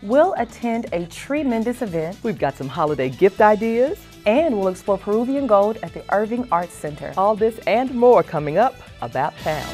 We'll attend a tremendous event. We've got some holiday gift ideas. And we'll explore Peruvian Gold at the Irving Arts Center. All this and more coming up About Town.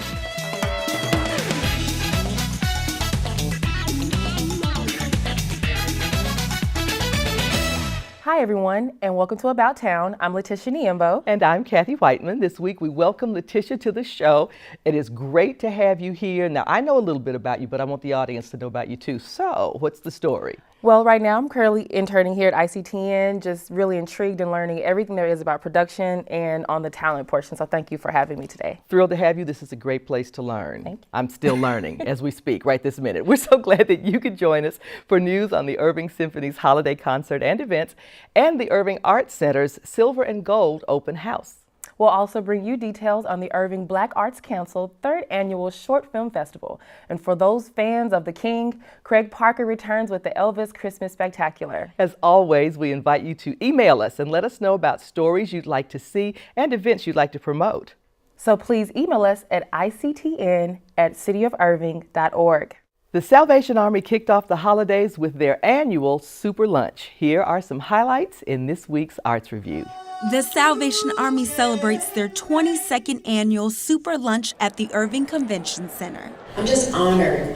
Hi everyone, and welcome to About Town. I'm Letitia Niembo. And I'm Kathy Whiteman. This week we welcome Letitia to the show. It is great to have you here. Now, I know a little bit about you, but I want the audience to know about you too. So, what's the story? Well, right now I'm currently interning here at ICTN, just really intrigued and learning everything there is about production and on the talent portion. So thank you for having me today. Thrilled to have you. This is a great place to learn. Thank you. I'm still learning as we speak right this minute. We're so glad that you could join us for news on the Irving Symphony's holiday concert and events and the Irving Arts Center's Silver and Gold Open House. We'll also bring you details on the Irving Black Arts Council 3rd Annual Short Film Festival. And for those fans of the King, Craig Parker returns with the Elvis Christmas Spectacular. As always, we invite you to email us and let us know about stories you'd like to see and events you'd like to promote. So please email us at ictn@cityofirving.org. The Salvation Army kicked off the holidays with their annual Super Lunch. Here are some highlights in this week's Arts Review. The Salvation Army celebrates their 22nd annual Super Lunch at the Irving Convention Center. I'm just honored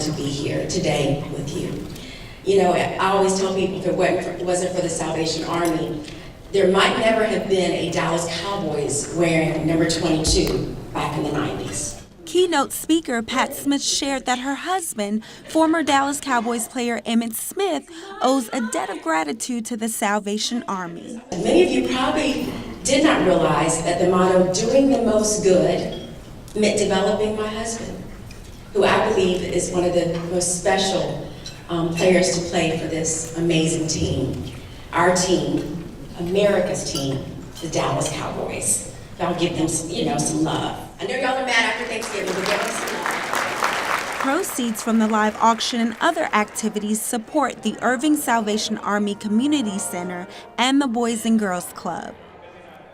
to be here today with you. You know, I always tell people if it wasn't for the Salvation Army, there might never have been a Dallas Cowboys wearing number 22 back in the 90s. Keynote speaker Pat Smith shared that her husband, former Dallas Cowboys player Emmitt Smith, owes a debt of gratitude to the Salvation Army. Many of you probably did not realize that the motto, doing the most good, meant developing my husband, who I believe is one of the most special players to play for this amazing team. Our team, America's team, the Dallas Cowboys. Y'all give them some love. I know y'all are mad after Thanksgiving, but give them some love. Proceeds from the live auction and other activities support the Irving Salvation Army Community Center and the Boys and Girls Club.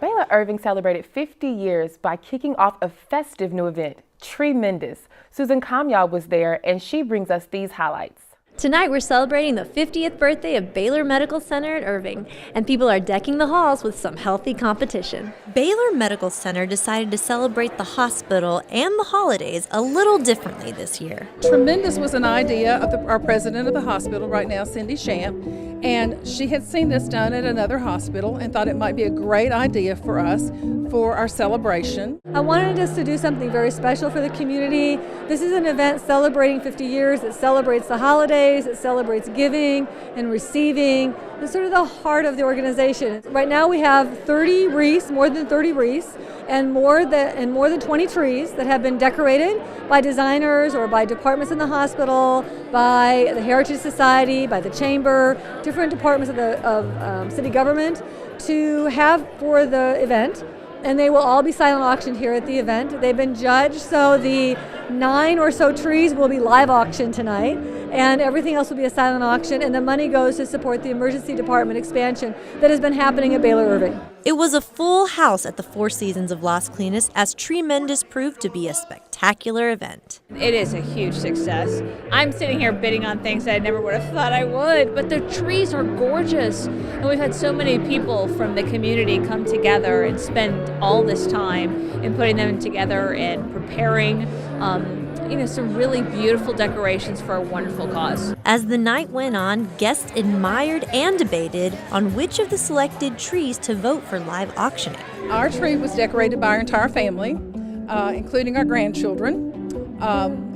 Baylor Irving celebrated 50 years by kicking off a festive new event, Tremendous. Susan Kamyab was there, and she brings us these highlights. Tonight we're celebrating the 50th birthday of Baylor Medical Center in Irving, and people are decking the halls with some healthy competition. Baylor Medical Center decided to celebrate the hospital and the holidays a little differently this year. Tremendous was an idea of our president of the hospital right now, Cindy Shamp, and she had seen this done at another hospital and thought it might be a great idea for us for our celebration. I wanted us to do something very special for the community. This is an event celebrating 50 years. It celebrates the holidays, it celebrates giving and receiving. It's sort of the heart of the organization. Right now we have 30 wreaths, more than 30 wreaths, and more than 20 trees that have been decorated by designers or by departments in the hospital, by the Heritage Society, by the Chamber, different departments of city government to have for the event. And they will all be silent auctioned here at the event. They've been judged, so the 9 or so trees will be live auctioned tonight, and everything else will be a silent auction, and the money goes to support the emergency department expansion that has been happening at Baylor Irving. It was a full house at the Four Seasons of Las Colinas as Tremendous proved to be a spectacular event. It is a huge success. I'm sitting here bidding on things that I never would have thought I would, but the trees are gorgeous. And we've had so many people from the community come together and spend all this time in putting them together and preparing some really beautiful decorations for a wonderful cause. As the night went on, guests admired and debated on which of the selected trees to vote for live auctioning. Our tree was decorated by our entire family, including our grandchildren.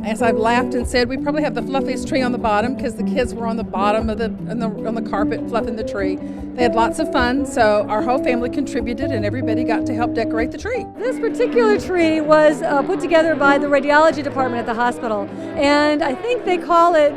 As I've laughed and said, we probably have the fluffiest tree on the bottom because the kids were on the bottom of on the carpet fluffing the tree. They had lots of fun, so our whole family contributed and everybody got to help decorate the tree. This particular tree was put together by the radiology department at the hospital, and I think they call it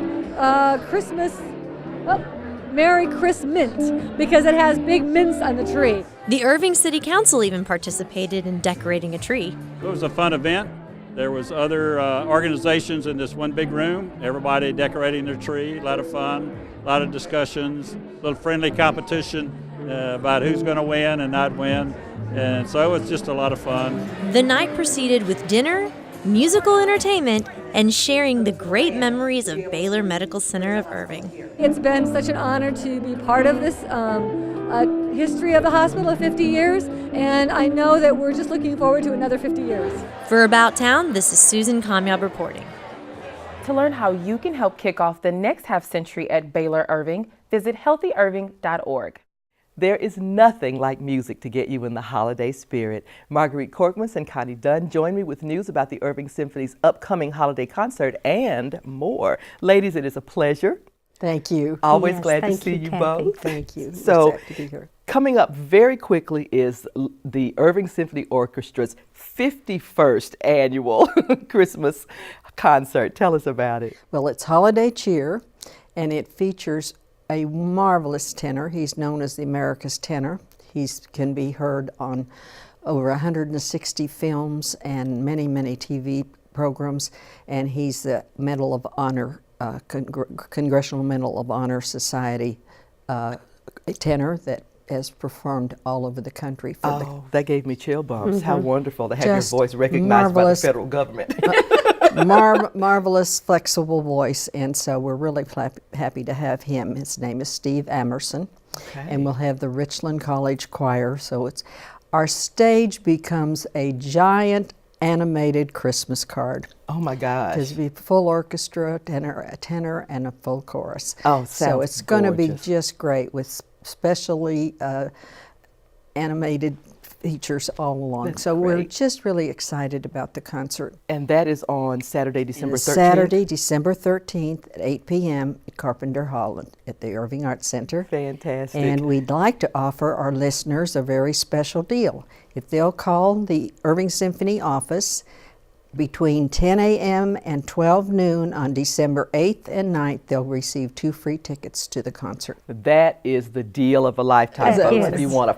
Merry Chris Mint, because it has big mints on the tree. The Irving City Council even participated in decorating a tree. It was a fun event. There was other organizations in this one big room, everybody decorating their tree, a lot of fun, a lot of discussions, a little friendly competition about who's going to win and not win, and so it was just a lot of fun. The night proceeded with dinner, musical entertainment, and sharing the great memories of Baylor Medical Center of Irving. It's been such an honor to be part of this history of the hospital of 50 years, and I know that we're just looking forward to another 50 years. For About Towne, this is Susan Kamyab reporting. To learn how you can help kick off the next half century at Baylor Irving, visit healthyirving.org. There is nothing like music to get you in the holiday spirit. Marguerite Corkmas and Connie Dunn join me with news about the Irving Symphony's upcoming holiday concert and more. Ladies, it is a pleasure. Thank you. Always Yes, glad to thank see you Kathy. both. Thank you. So, It's happy to be here. coming up very quickly is the Irving Symphony Orchestra's 51st annual Christmas concert. Tell us about it. Well, it's Holiday Cheer, and it features a marvelous tenor. He's known as the America's tenor. He can be heard on over 160 films and many, many TV programs, and he's the Medal of Honor, Congressional Medal of Honor Society tenor that has performed all over the country. That gave me chill bumps. How wonderful to have Just your voice recognized marvelous. by the federal government. Marvelous, flexible voice, and so we're really happy to have him. His name is Steve Amerson, and we'll have the Richland College Choir. So our stage becomes a giant animated Christmas card. Oh my gosh! There's be full orchestra, a tenor, and a full chorus. Oh, so it's going to be gorgeous. just great with specially animated features all along. That's so we're great. just really excited about the concert. And that is on Saturday, December 13th? Saturday, December 13th at 8 p.m. at Carpenter Hall at the Irving Arts Center. Fantastic. And we'd like to offer our listeners a very special deal. If they'll call the Irving Symphony office between 10 a.m. and 12 noon on December 8th and 9th, they'll receive 2 free tickets to the concert. That is the deal of a lifetime, That folks. is. If you want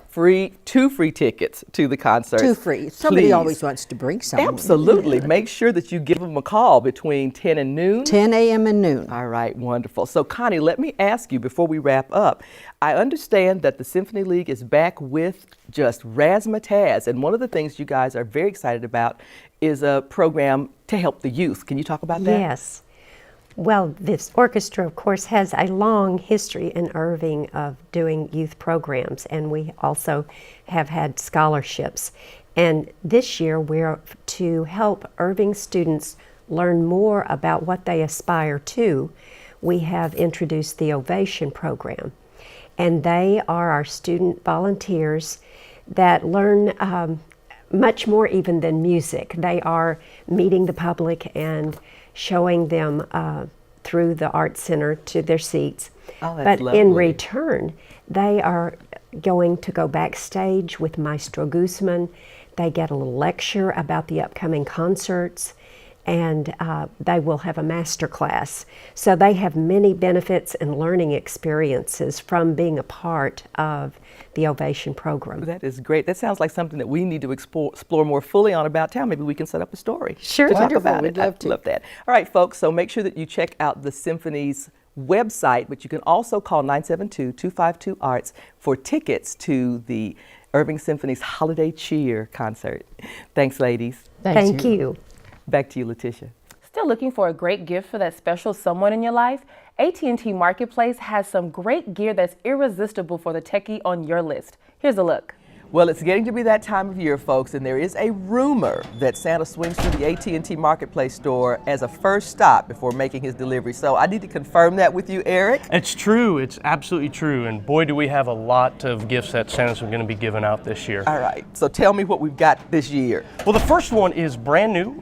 2 free tickets to the concert. 2 free. Somebody please. always wants to bring someone. Absolutely. Make sure that you give them a call between 10 and noon. 10 a.m. and noon. All right, wonderful. So, Connie, let me ask you before we wrap up. I understand that the Symphony League is back with just razzmatazz, and one of the things you guys are very excited about is a program to help the youth. Can you talk about that? Yes. Well, this orchestra, of course, has a long history in Irving of doing youth programs, and we also have had scholarships. And this year, we're to help Irving students learn more about what they aspire to. We have introduced the Ovation program, and they are our student volunteers that learn much more even than music. They are meeting the public and showing them through the Art Center to their seats. Oh, that's but lovely. in return, they are going to go backstage with Maestro Guzman. They get a little lecture about the upcoming concerts, and they will have a master class. So they have many benefits and learning experiences from being a part of the Ovation program. That is great. That sounds like something that we need to explore more fully on About Town. Maybe we can set up a story Sure. to talk Wonderful. about We'd it. love I to. love that. All right, folks, so make sure that you check out the Symphony's website, but you can also call 972-252-ARTS for tickets to the Irving Symphony's Holiday Cheer concert. Thanks, ladies. Thank you. Back to you, Letitia. Still looking for a great gift for that special someone in your life? AT&T Marketplace has some great gear that's irresistible for the techie on your list. Here's a look. Well, it's getting to be that time of year, folks, and there is a rumor that Santa swings through the AT&T Marketplace store as a first stop before making his delivery. So I need to confirm that with you, Eric. It's true. It's absolutely true. And boy, do we have a lot of gifts that Santa's going to be giving out this year. All right. So tell me what we've got this year. Well, the first one is brand new.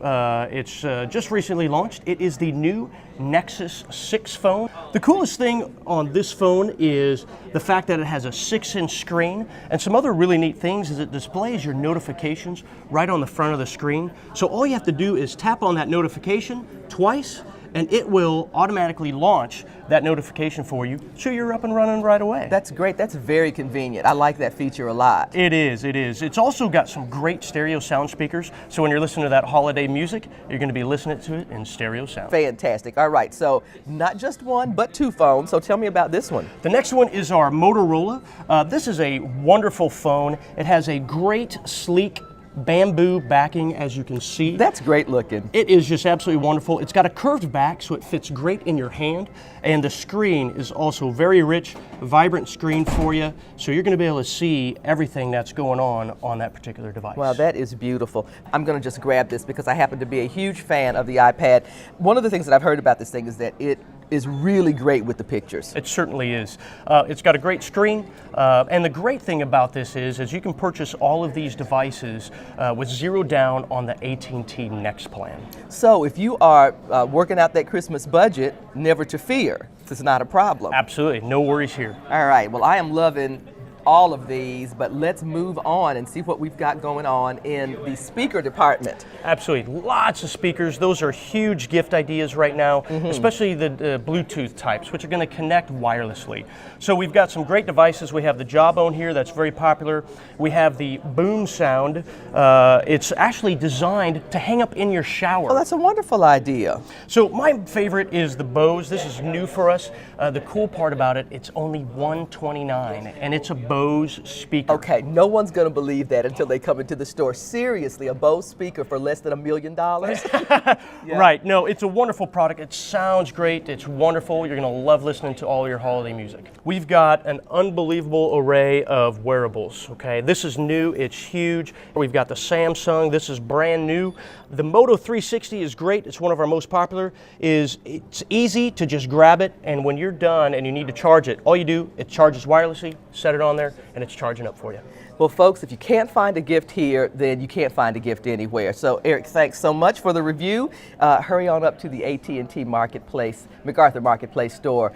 It's just recently launched. It is the new Nexus 6 phone. The coolest thing on this phone is the fact that it has a 6-inch screen, and some other really neat things is it displays your notifications right on the front of the screen. So all you have to do is tap on that notification twice, and it will automatically launch that notification for you, so you're up and running right away. That's great. That's very convenient. I like that feature a lot. It is, it is. It's also got some great stereo sound speakers, so when you're listening to that holiday music, you're going to be listening to it in stereo sound. Fantastic. All right, so not just one, but 2 phones. So tell me about this one. The next one is our Motorola. This is a wonderful phone. It has a great, sleek bamboo backing, as you can see. That's great looking. It is just absolutely wonderful. It's got a curved back, so it fits great in your hand. And the screen is also very rich, vibrant screen for you. So you're going to be able to see everything that's going on that particular device. Wow, that is beautiful. I'm going to just grab this because I happen to be a huge fan of the iPad. One of the things that I've heard about this thing is that it is really great with the pictures. It certainly is. It's got a great screen, and the great thing about this is you can purchase all of these devices with zero down on the AT&T Next plan. So if you are working out that Christmas budget, never to fear. It's not a problem. Absolutely, no worries here. All right, well, I am loving all of these, but let's move on and see what we've got going on in the speaker department. Absolutely, lots of speakers. Those are huge gift ideas right now, especially the Bluetooth types, which are going to connect wirelessly. So we've got some great devices. We have the Jawbone here, that's very popular. We have the Boom Sound. It's actually designed to hang up in your shower. Oh, that's a wonderful idea. So my favorite is the Bose. This is new for us. The cool part about it, it's only $129, and it's a Bose speaker. Okay, no one's going to believe that until they come into the store. Seriously, a Bose speaker for less than $1 million? Yeah. Right, no, it's a wonderful product. It sounds great, it's wonderful. You're going to love listening to all your holiday music. We've got an unbelievable array of wearables, okay? This is new, it's huge. We've got the Samsung, this is brand new. The Moto 360 is great, it's one of our most popular. It's easy to just grab it, and when you're done and you need to charge it, all you do, it charges wirelessly, set it on there, and it's charging up for you. Well, folks, if you can't find a gift here, then you can't find a gift anywhere. So, Eric, thanks so much for the review. Hurry on up to the AT&T Marketplace, MacArthur Marketplace store.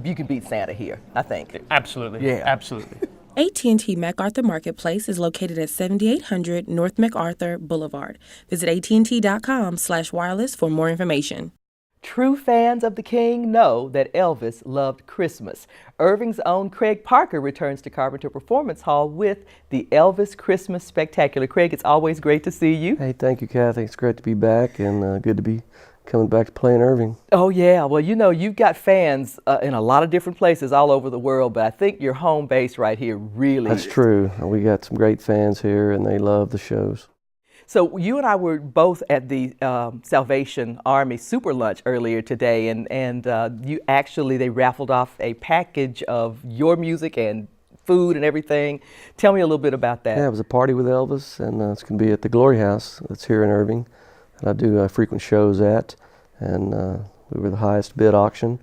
You can beat Santa here, I think. Absolutely. Yeah. Absolutely. AT&T MacArthur Marketplace is located at 7800 North MacArthur Boulevard. Visit att.com/wireless for more information. True fans of the King know that Elvis loved Christmas. Irving's own Craig Parker returns to Carpenter Performance Hall with the Elvis Christmas Spectacular. Craig, it's always great to see you. Hey, thank you, Kathy. It's great to be back and good to be coming back to play in Irving. Oh, yeah. Well, you know, you've got fans in a lot of different places all over the world, but I think your home base right here really That's true. We got some great fans here, and they love the shows. So you and I were both at the Salvation Army Super Lunch earlier today, and they raffled off a package of your music and food and everything. Tell me a little bit about that. Yeah, it was a party with Elvis, and it's going to be at the Glory House that's here in Irving, that I do frequent shows at, and we were the highest bid auction.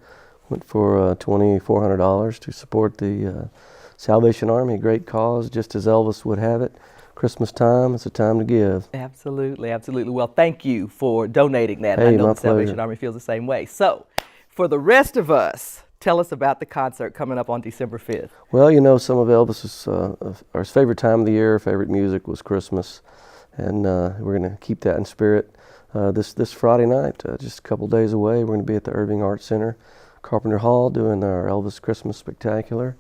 Went for $2,400 to support the Salvation Army, a great cause, just as Elvis would have it. Christmas time, it's a time to give. Absolutely, absolutely. Well, thank you for donating that. Hey, I know my the Salvation pleasure. Army feels the same way. So, for the rest of us, tell us about the concert coming up on December 5th. Well, you know, some of Elvis's our favorite time of the year, favorite music was Christmas, and we're going to keep that in spirit. This Friday night, just a couple days away, we're going to be at the Irving Arts Center, Carpenter Hall, doing our Elvis Christmas Spectacular,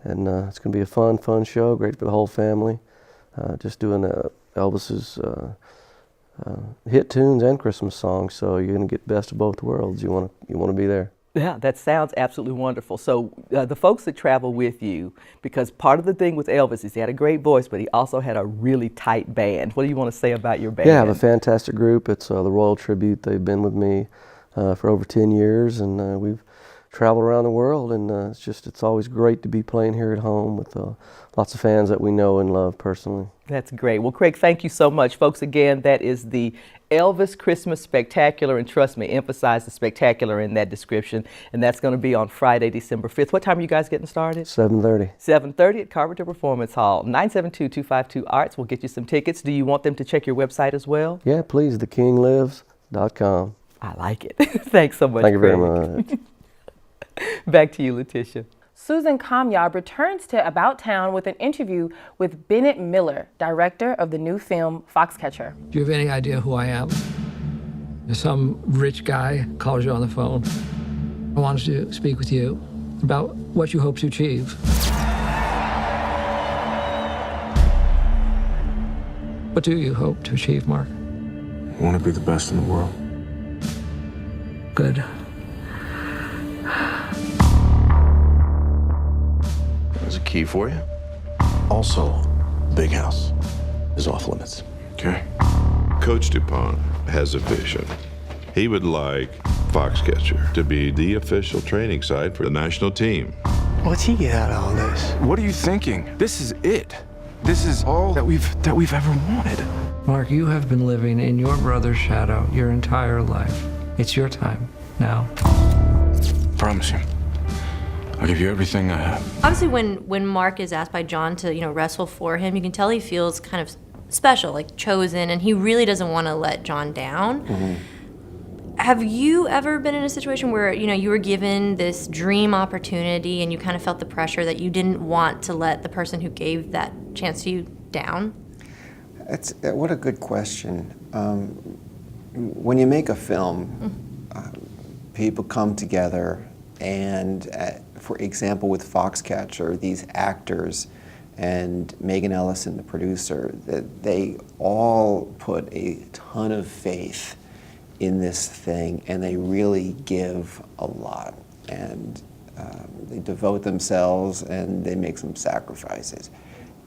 and it's going to be a fun show, great for the whole family. Just doing Elvis's hit tunes and Christmas songs, so you're going to get best of both worlds. You want to be there. Yeah, that sounds absolutely wonderful. So the folks that travel with you, because part of the thing with Elvis is he had a great voice, but he also had a really tight band. What do you want to say about your band? Yeah, I have a fantastic group. It's the Royal Tribute. They've been with me for over 10 years, and we've traveled around the world, and it's always great to be playing here at home with lots of fans that we know and love personally. That's great. Well, Craig, thank you so much. Folks, again, that is the Elvis Christmas Spectacular, and trust me, emphasize the spectacular in that description, and that's going to be on Friday, December 5th. What time are you guys getting started? 7:30. 7:30 at Carpenter Performance Hall. 972-252-ARTS will get you some tickets. Do you want them to check your website as well? Yeah, please, thekinglives.com. I like it. Thanks so much, Thank you very Craig. much. Back to you, Letitia. Susan Kamyab returns to About Towne with an interview with Bennett Miller, director of the new film Foxcatcher. Do you have any idea who I am? Some rich guy calls you on the phone. I wanted to speak with you about what you hope to achieve. What do you hope to achieve, Mark? I want to be the best in the world. Good. There's a key for you. Also, big house is off limits. Okay. Coach DuPont has a vision. He would like Foxcatcher to be the official training site for the national team. What's he get out of all this? What are you thinking? This is it. This is all that we've ever wanted. Mark, you have been living in your brother's shadow your entire life. It's your time now. Promise you. I'll give you everything I have. Obviously, when Mark is asked by John to, wrestle for him, you can tell he feels kind of special, like chosen, and he really doesn't want to let John down. Mm-hmm. Have you ever been in a situation where, you were given this dream opportunity and you kind of felt the pressure that you didn't want to let the person who gave that chance to you down? What a good question. When you make a film, people come together and, for example, with Foxcatcher, these actors and Megan Ellison, the producer, they all put a ton of faith in this thing, and they really give a lot, and they devote themselves, and they make some sacrifices.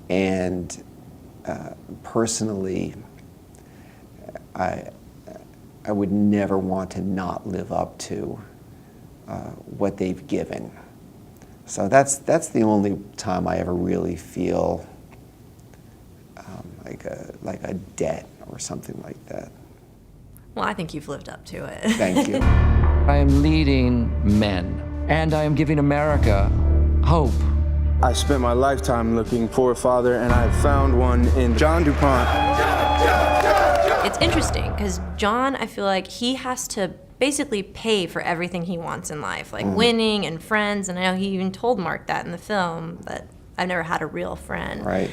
And personally, I would never want to not live up to what they've given. So that's the only time I ever really feel like a debt or something like that. Well, I think you've lived up to it. Thank you. I am leading men, and I am giving America hope. I spent my lifetime looking for a father, and I found one in John DuPont. It's interesting, because John, I feel like he has to basically pay for everything he wants in life, like winning and friends, and I know he even told Mark that in the film, that I've never had a real friend. Right.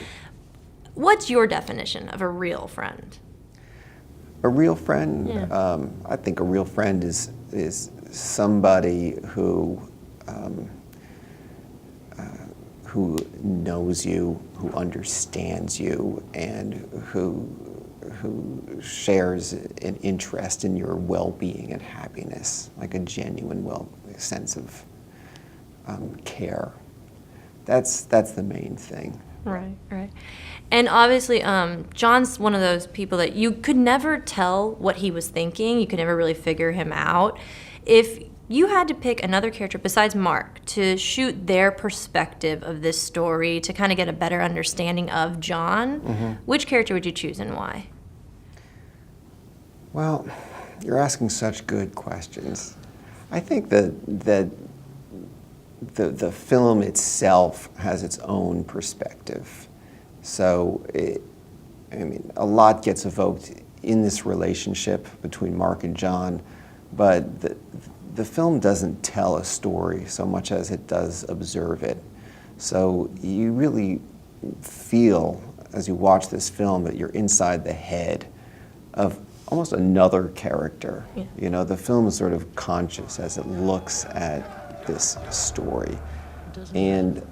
What's your definition of a real friend? A real friend, Yeah. I think a real friend is somebody who knows you, who understands you, and who shares an interest in your well-being and happiness, like a genuine sense of care. That's the main thing. Right. And obviously, John's one of those people that you could never tell what he was thinking. You could never really figure him out. If you had to pick another character besides Mark to shoot their perspective of this story to kind of get a better understanding of John, which character would you choose and why? Well, you're asking such good questions. I think that the film itself has its own perspective. So, a lot gets evoked in this relationship between Mark and John, but the film doesn't tell a story so much as it does observe it. So you really feel, as you watch this film, that you're inside the head of almost another character. Yeah. The film is sort of conscious as it looks at this story. And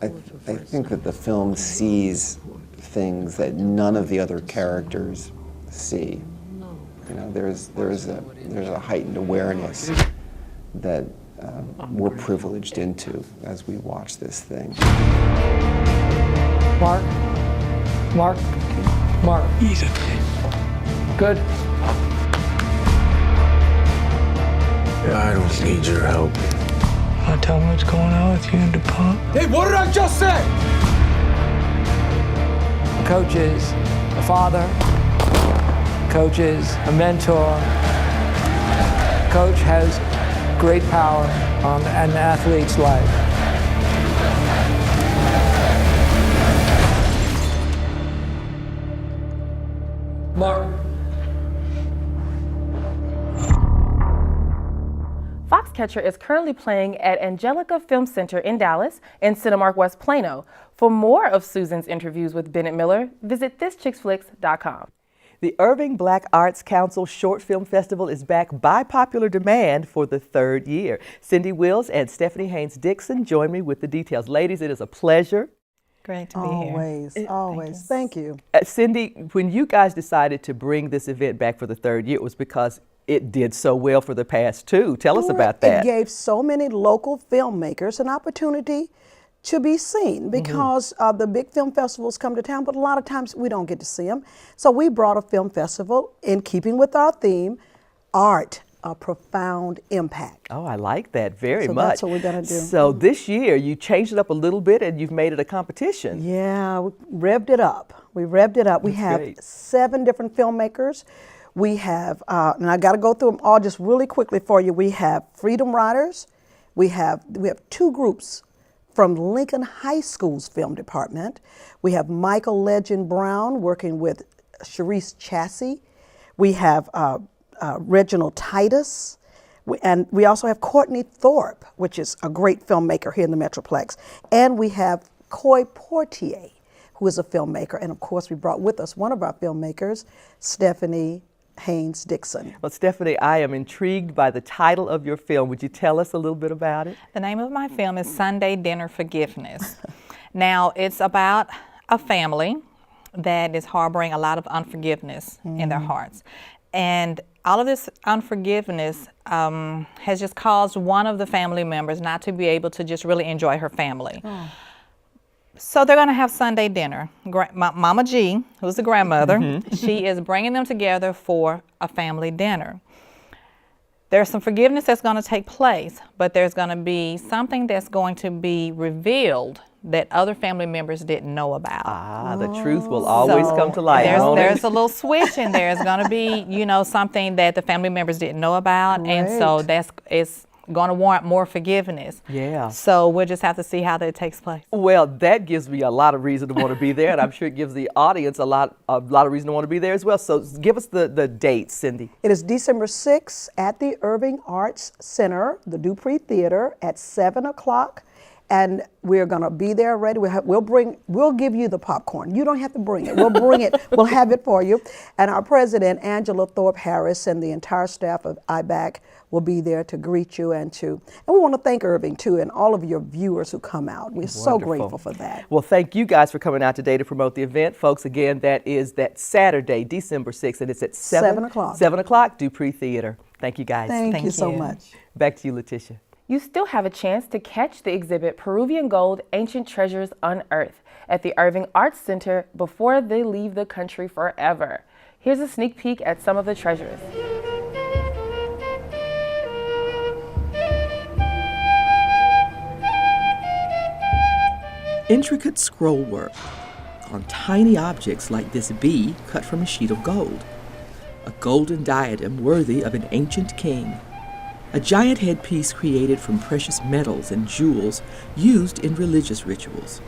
I think that the film sees things that none of the other characters see. There's a heightened awareness that we're privileged into as we watch this thing. Mark. Easy. Good. I don't need your help. I tell me what's going on with you and DuPont. Hey, what did I just say? Coach is a father. Coach is a mentor. Coach has great power on an athlete's life. Mark. Foxcatcher is currently playing at Angelica Film Center in Dallas and Cinemark West Plano. For more of Susan's interviews with Bennett Miller, visit thischicksflix.com. The Irving Black Arts Council Short Film Festival is back by popular demand for the third year. Cindy Wills and Stephanie Haynes-Dixon join me with the details. Ladies, it is a pleasure. Great to be here. Always. Thank you. Cindy, when you guys decided to bring this event back for the third year, it was because it did so well for the past two. Tell us about that. It gave so many local filmmakers an opportunity to be seen because the big film festivals come to town, but a lot of times we don't get to see them. So we brought a film festival in keeping with our theme, art, a profound impact. Oh, I like that very much. That's what we're going to do. So this year you changed it up a little bit and you've made it a competition. Yeah, we revved it up. We revved it up. We have great. 7 different filmmakers. We have, and I got to go through them all just really quickly for you. We have Freedom Riders. We have 2 groups from Lincoln High School's film department. We have Michael Legend Brown working with Sharice Chassie. We have Reginald Titus. And we also have Courtney Thorpe, which is a great filmmaker here in the Metroplex. And we have Coy Portier, who is a filmmaker. And of course, we brought with us one of our filmmakers, Stephanie Haynes Dixon. Well, Stephanie, I am intrigued by the title of your film. Would you tell us a little bit about it? The name of my film is Sunday Dinner Forgiveness. Now, it's about a family that is harboring a lot of unforgiveness in their hearts. And all of this unforgiveness has just caused one of the family members not to be able to just really enjoy her family. So they're going to have Sunday dinner. Mama G, who's the grandmother, she is bringing them together for a family dinner. There's some forgiveness that's going to take place, but there's going to be something that's going to be revealed that other family members didn't know about. Ah, the truth will always come to light. There's a little switch in there. It's going to be, you know, something that the family members didn't know about, and so it's going to warrant more forgiveness. Yeah. So we'll just have to see how that takes place. Well, that gives me a lot of reason to want to be there, and I'm sure it gives the audience a lot of reason to want to be there as well. So give us the dates, Cindy. It is December 6th at the Irving Arts Center, the Dupree Theater, at 7 o'clock. And we're going to be there ready. We'll give you the popcorn. You don't have to bring it. We'll bring it. We'll have it for you. And our president, Angela Thorpe Harris, and the entire staff of IBAC will be there to greet you and we want to thank Irving too and all of your viewers who come out. We're so grateful for that. Well, thank you guys for coming out today to promote the event. Folks, again, that is that Saturday, December 6th, and it's at 7 o'clock. 7 o'clock, Dupree Theater. Thank you guys. Thank you so much. Back to you, Letitia. You still have a chance to catch the exhibit Peruvian Gold, Ancient Treasures Unearthed at the Irving Arts Center before they leave the country forever. Here's a sneak peek at some of the treasures. Intricate scroll work on tiny objects like this bee cut from a sheet of gold, a golden diadem worthy of an ancient king, a giant headpiece created from precious metals and jewels used in religious rituals.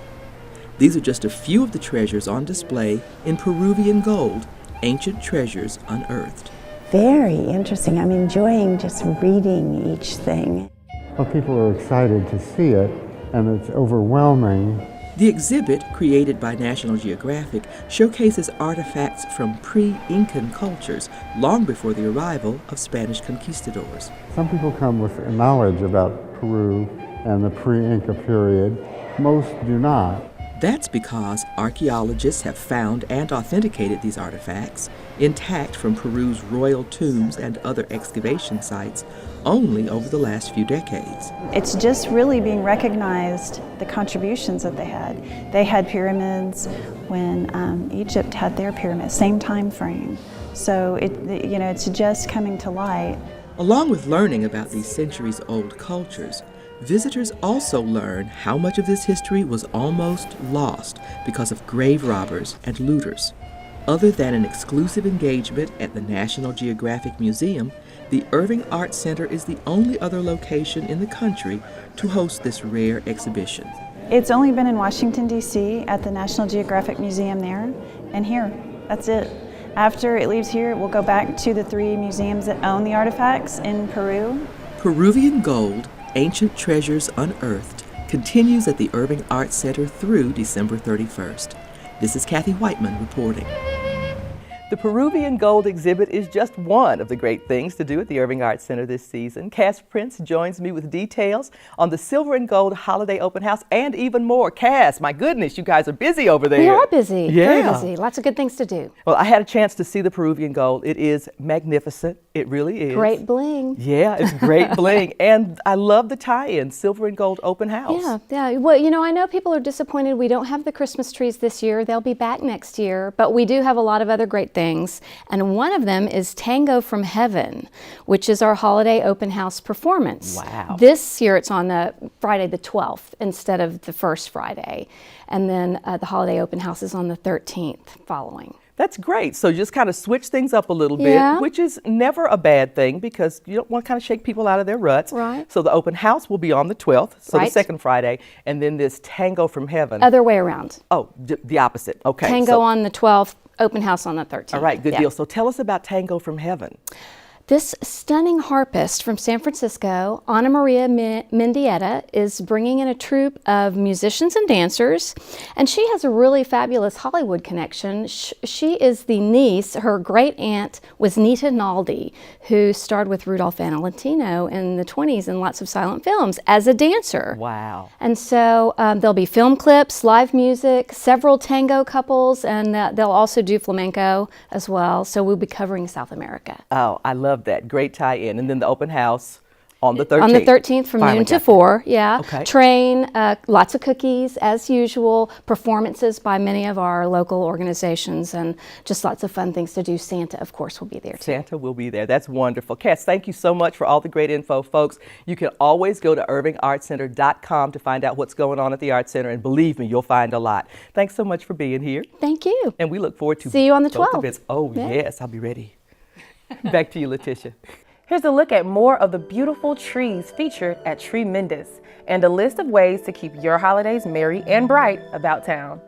These are just a few of the treasures on display in Peruvian Gold, Ancient Treasures Unearthed. Very interesting. I'm enjoying just reading each thing. Well, people are excited to see it, and it's overwhelming. The exhibit, created by National Geographic, showcases artifacts from pre-Incan cultures long before the arrival of Spanish conquistadors. Some people come with knowledge about Peru and the pre-Inca period. Most do not. That's because archaeologists have found and authenticated these artifacts, intact from Peru's royal tombs and other excavation sites, only over the last few decades. It's just really being recognized, the contributions that they had. They had pyramids when Egypt had their pyramids, same time frame. So it's just coming to light. Along with learning about these centuries-old cultures, visitors also learn how much of this history was almost lost because of grave robbers and looters. Other than an exclusive engagement at the National Geographic Museum, the Irving Arts Center is the only other location in the country to host this rare exhibition. It's only been in Washington, D.C. at the National Geographic Museum there, and here. That's it. After it leaves here, it will go back to the 3 museums that own the artifacts in Peru. Peruvian Gold, Ancient Treasures Unearthed continues at the Irving Arts Center through December 31st. This is Kathy Whiteman reporting. The Peruvian Gold exhibit is just one of the great things to do at the Irving Arts Center this season. Cass Prince joins me with details on the Silver and Gold Holiday Open House and even more. Cass, my goodness, you guys are busy over there. We are busy, yeah. Very busy. Lots of good things to do. Well, I had a chance to see the Peruvian Gold. It is magnificent. It really is. Great bling. Yeah, it's great bling. And I love the tie-in, Silver and Gold Open House. Yeah. Well, you know, I know people are disappointed we don't have the Christmas trees this year. They'll be back next year, but we do have a lot of other great things. And one of them is Tango from Heaven, which is our holiday open house performance. Wow. This year it's on the Friday the 12th instead of the first Friday. And then the holiday open house is on the 13th following. That's great. So just kind of switch things up a little bit, which is never a bad thing because you don't want to kind of shake people out of their ruts. Right. So the open house will be on the 12th, so the second Friday, and then this Tango from Heaven. Other way around. Oh, the opposite. Okay. Tango on the 12th, open house on the 13th. All right, good deal. So tell us about Tango from Heaven. This stunning harpist from San Francisco, Ana Maria Mendieta, is bringing in a troupe of musicians and dancers, and she has a really fabulous Hollywood connection. She is the niece, her great aunt was Nita Naldi, who starred with Rudolph Valentino in the 20s in lots of silent films as a dancer. Wow. And so there'll be film clips, live music, several tango couples, and they'll also do flamenco as well. So we'll be covering South America. Oh, I love that. Great tie-in. And then the open house on the 13th. On the 13th from noon to 4, yeah. Okay. Train, lots of cookies as usual, performances by many of our local organizations, and just lots of fun things to do. Santa, of course, will be there too. Santa will be there. That's wonderful. Cass, thank you so much for all the great info, folks. You can always go to irvingartscenter.com to find out what's going on at the Arts Center, and believe me, you'll find a lot. Thanks so much for being here. Thank you. And we look forward to see you on the both 12th. events. Oh, Yeah. yes, I'll be ready. Back to you, Letitia. Here's a look at more of the beautiful trees featured at Tree Mendus and a list of ways to keep your holidays merry and bright about town.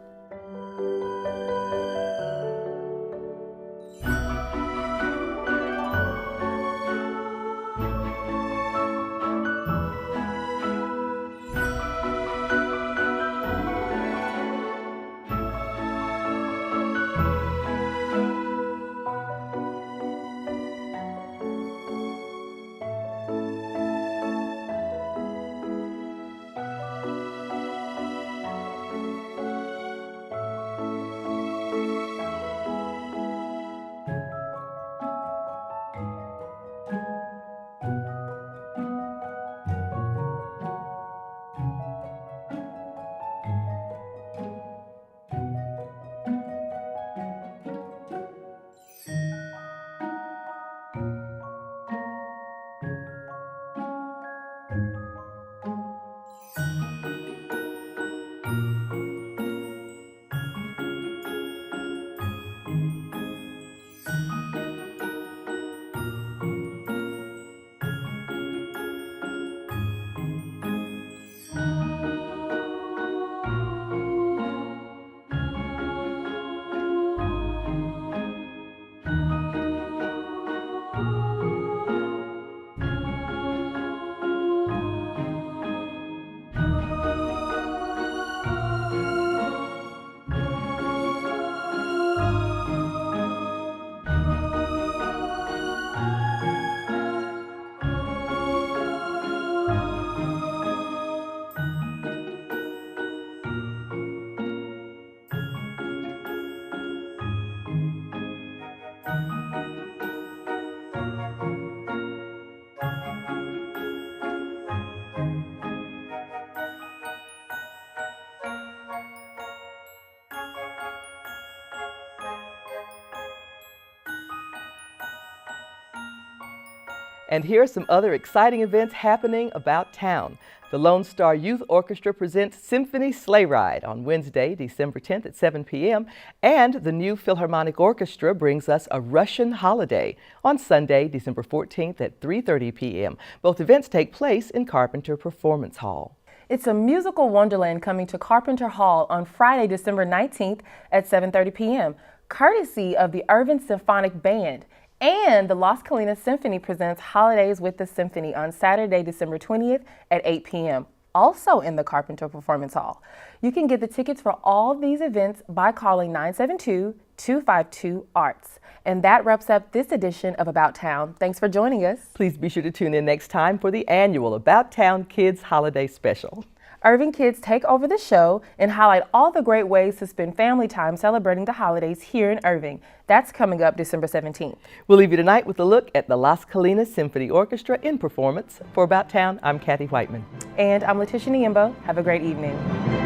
And here are some other exciting events happening about town. The Lone Star Youth Orchestra presents Symphony Sleigh Ride on Wednesday, December 10th at 7 p.m. And the new Philharmonic Orchestra brings us A Russian Holiday on Sunday, December 14th at 3:30 p.m. Both events take place in Carpenter Performance Hall. It's a musical wonderland coming to Carpenter Hall on Friday, December 19th at 7:30 p.m., courtesy of the Irving Symphonic Band. And the Las Colinas Symphony presents Holidays with the Symphony on Saturday, December 20th at 8 p.m., also in the Carpenter Performance Hall. You can get the tickets for all these events by calling 972-252-ARTS. And that wraps up this edition of About Town. Thanks for joining us. Please be sure to tune in next time for the annual About Town Kids Holiday Special. Irving kids take over the show and highlight all the great ways to spend family time celebrating the holidays here in Irving. That's coming up December 17th. We'll leave you tonight with a look at the Las Colinas Symphony Orchestra in performance. For About Town, I'm Kathy Whiteman. And I'm Letitia Niembo. Have a great evening.